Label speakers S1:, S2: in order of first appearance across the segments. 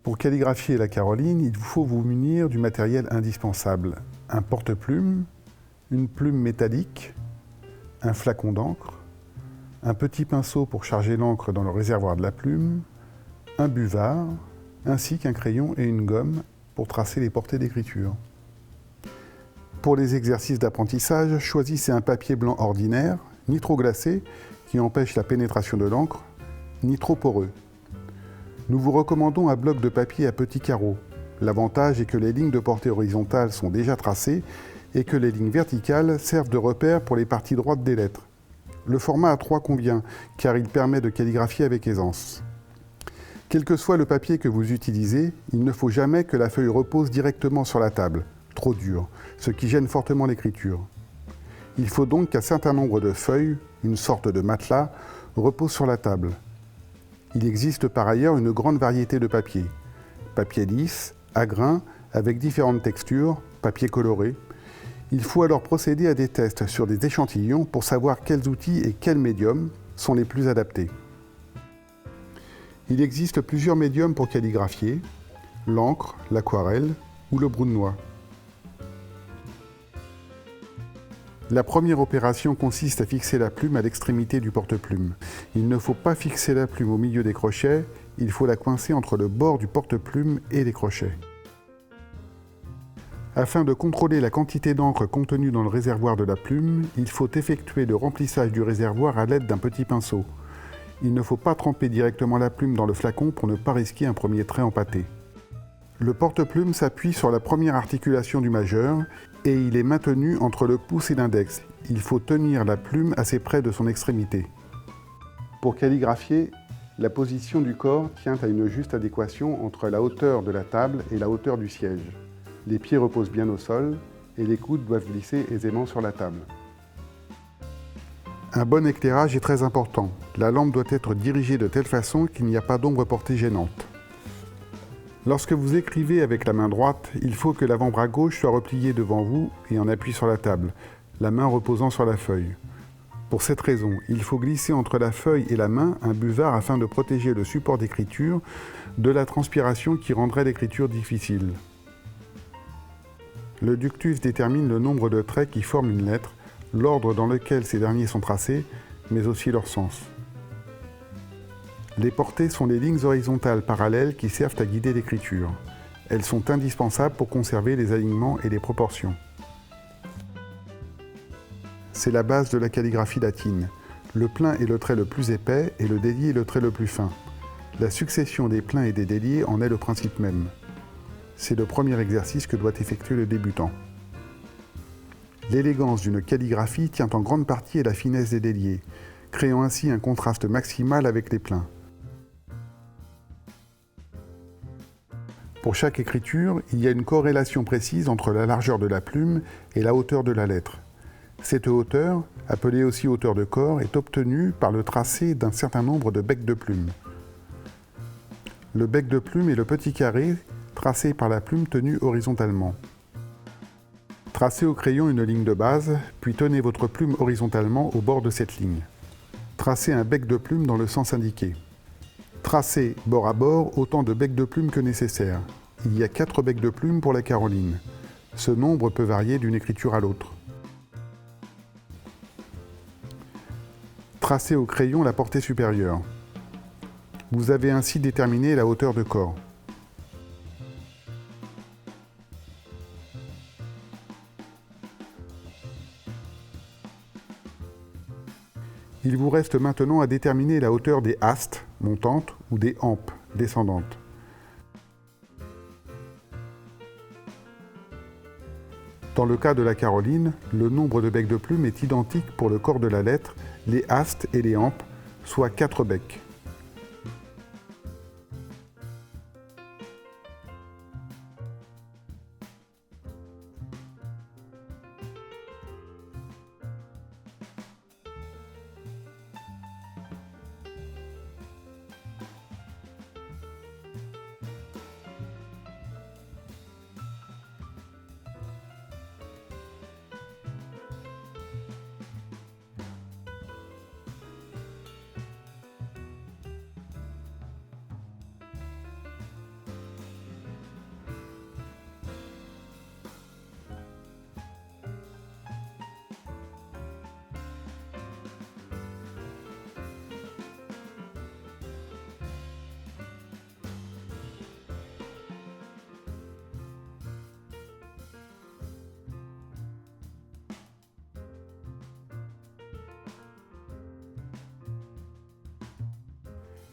S1: Pour calligraphier la Caroline, il faut vous munir du matériel indispensable. Un porte-plume, une plume métallique, un flacon d'encre, un petit pinceau pour charger l'encre dans le réservoir de la plume, un buvard, ainsi qu'un crayon et une gomme pour tracer les portées d'écriture. Pour les exercices d'apprentissage, choisissez un papier blanc ordinaire, ni trop glacé, qui empêche la pénétration de l'encre, ni trop poreux. Nous vous recommandons un bloc de papier à petits carreaux. L'avantage est que les lignes de portée horizontale sont déjà tracées et que les lignes verticales servent de repère pour les parties droites des lettres. Le format A3 convient, car il permet de calligraphier avec aisance. Quel que soit le papier que vous utilisez, il ne faut jamais que la feuille repose directement sur la table, trop dur, ce qui gêne fortement l'écriture. Il faut donc qu'un certain nombre de feuilles, une sorte de matelas, reposent sur la table. Il existe par ailleurs une grande variété de papiers. Papier lisse, à grains, avec différentes textures, papier coloré. Il faut alors procéder à des tests sur des échantillons pour savoir quels outils et quels médiums sont les plus adaptés. Il existe plusieurs médiums pour calligraphier, l'encre, l'aquarelle ou le brou de noix. La première opération consiste à fixer la plume à l'extrémité du porte-plume. Il ne faut pas fixer la plume au milieu des crochets, il faut la coincer entre le bord du porte-plume et les crochets. Afin de contrôler la quantité d'encre contenue dans le réservoir de la plume, il faut effectuer le remplissage du réservoir à l'aide d'un petit pinceau. Il ne faut pas tremper directement la plume dans le flacon pour ne pas risquer un premier trait empâté. Le porte-plume s'appuie sur la première articulation du majeur et il est maintenu entre le pouce et l'index. Il faut tenir la plume assez près de son extrémité. Pour calligraphier, la position du corps tient à une juste adéquation entre la hauteur de la table et la hauteur du siège. Les pieds reposent bien au sol et les coudes doivent glisser aisément sur la table. Un bon éclairage est très important. La lampe doit être dirigée de telle façon qu'il n'y a pas d'ombre portée gênante. Lorsque vous écrivez avec la main droite, il faut que l'avant-bras gauche soit replié devant vous et en appui sur la table, la main reposant sur la feuille. Pour cette raison, il faut glisser entre la feuille et la main un buvard afin de protéger le support d'écriture de la transpiration qui rendrait l'écriture difficile. Le ductus détermine le nombre de traits qui forment une lettre, l'ordre dans lequel ces derniers sont tracés, mais aussi leur sens. Les portées sont les lignes horizontales parallèles qui servent à guider l'écriture. Elles sont indispensables pour conserver les alignements et les proportions. C'est la base de la calligraphie latine. Le plein est le trait le plus épais et le délié le trait le plus fin. La succession des pleins et des déliés en est le principe même. C'est le premier exercice que doit effectuer le débutant. L'élégance d'une calligraphie tient en grande partie à la finesse des déliés, créant ainsi un contraste maximal avec les pleins. Pour chaque écriture, il y a une corrélation précise entre la largeur de la plume et la hauteur de la lettre. Cette hauteur, appelée aussi hauteur de corps, est obtenue par le tracé d'un certain nombre de becs de plume. Le bec de plume est le petit carré tracé par la plume tenue horizontalement. Tracez au crayon une ligne de base, puis tenez votre plume horizontalement au bord de cette ligne. Tracez un bec de plume dans le sens indiqué. Tracez bord à bord autant de becs de plume que nécessaire. Il y a 4 becs de plume pour la Caroline. Ce nombre peut varier d'une écriture à l'autre. Tracez au crayon la portée supérieure. Vous avez ainsi déterminé la hauteur de corps. Il vous reste maintenant à déterminer la hauteur des astes, montantes, ou des hampes, descendantes. Dans le cas de la Caroline, le nombre de becs de plume est identique pour le corps de la lettre, les astes et les hampes, soit 4 becs.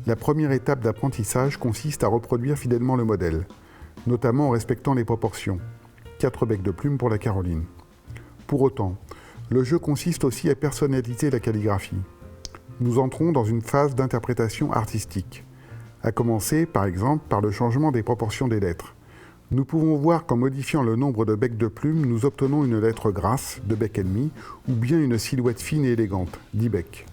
S1: La première étape d'apprentissage consiste à reproduire fidèlement le modèle, notamment en respectant les proportions. 4 becs de plume pour la Caroline. Pour autant, le jeu consiste aussi à personnaliser la calligraphie. Nous entrons dans une phase d'interprétation artistique, à commencer par exemple par le changement des proportions des lettres. Nous pouvons voir qu'en modifiant le nombre de becs de plume, nous obtenons une lettre grasse, 2 becs et demi, ou bien une silhouette fine et élégante, 10 becs.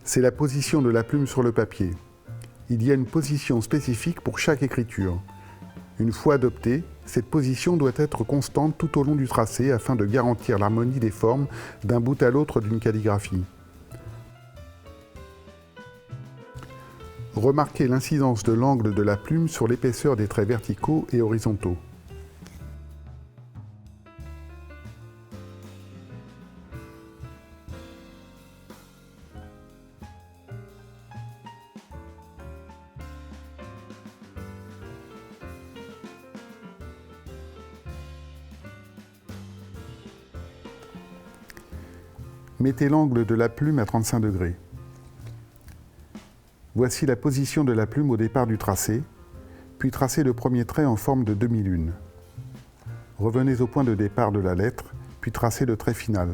S1: C'est la position de la plume sur le papier. Il y a une position spécifique pour chaque écriture. Une fois adoptée, cette position doit être constante tout au long du tracé afin de garantir l'harmonie des formes d'un bout à l'autre d'une calligraphie. Remarquez l'incidence de l'angle de la plume sur l'épaisseur des traits verticaux et horizontaux. Mettez l'angle de la plume à 35 degrés. Voici la position de la plume au départ du tracé, puis tracez le premier trait en forme de demi-lune. Revenez au point de départ de la lettre, puis tracez le trait final.